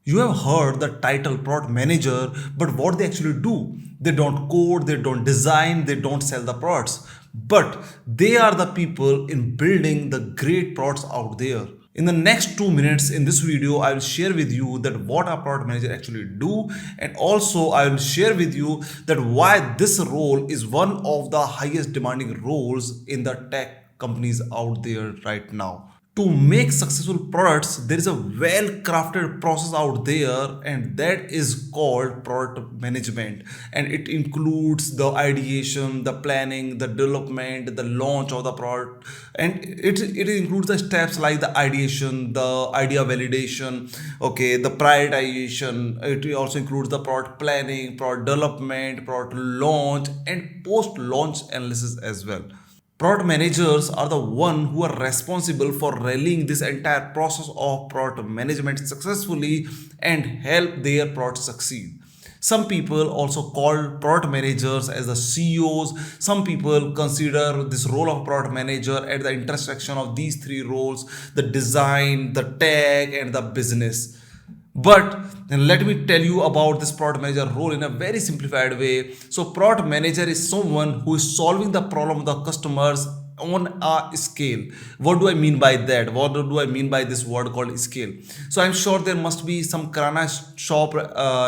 You have heard the title product manager, but what they actually do? They don't code, they don't design, they don't sell the products, but they are the people in building the great products out there. In the next 2 minutes in this video, I will share with you that what a product manager actually do, and also I will share with you that why this role is one of the highest demanding roles in the tech companies out there right now. To make successful products, there is a well crafted process out there, and that is called product management. And it includes the ideation, the planning, the development, the launch of the product, and it includes the steps like the ideation, the idea validation, okay, the prioritization. It also includes the product planning, product development, product launch, and post launch analysis as well. Product managers are the one who are responsible for rallying this entire process of product management successfully and help their product succeed. Some people also call product managers as the CEOs. Some people consider this role of product manager at the intersection of these three roles: the design, the tech, and the business. But let me tell you about this product manager role in a very simplified way. So, product manager is someone who is solving the problem of the customers on a scale. What do I mean by that? What do I mean by this word called scale? So, I'm sure there must be some Kirana shop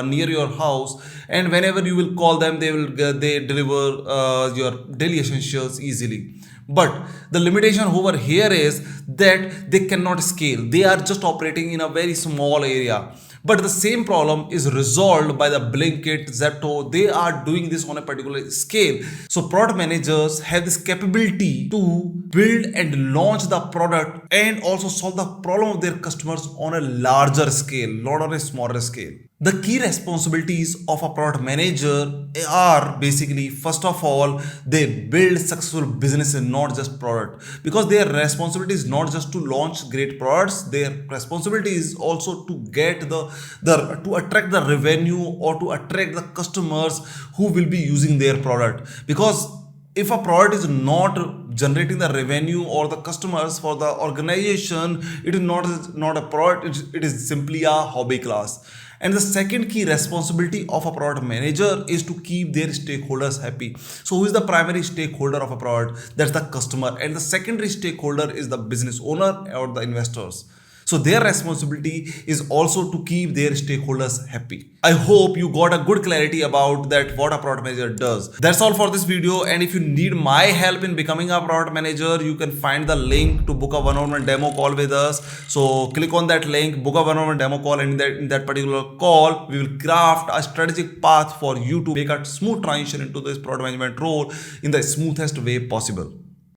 near your house, and whenever you will call them, they deliver your daily essentials easily. But the limitation over here is that they cannot scale. They are just operating in a very small area. But the same problem is resolved by the Blinkit, Zepto. They are doing this on a particular scale. So product managers have this capability to build and launch the product and also solve the problem of their customers on a larger scale, not on a smaller scale. The key responsibilities of a product manager are basically, first of all, they build successful business and not just product, because their responsibility is not just to launch great products. Their responsibility is also to get to attract the revenue or to attract the customers who will be using their product. Because if a product is not generating the revenue or the customers for the organization, it is not a product. It is simply a hobby class. And the second key responsibility of a product manager is to keep their stakeholders happy. So who is the primary stakeholder of a product? That's the customer. And the secondary stakeholder is the business owner or the investors. So their responsibility is also to keep their stakeholders happy. I hope you got a good clarity about that what a product manager does. That's all for this video. And if you need my help in becoming a product manager, you can find the link to book a one-on-one demo call with us. So click on that link, book a one-on-one demo call, and in that particular call, we will craft a strategic path for you to make a smooth transition into this product management role in the smoothest way possible.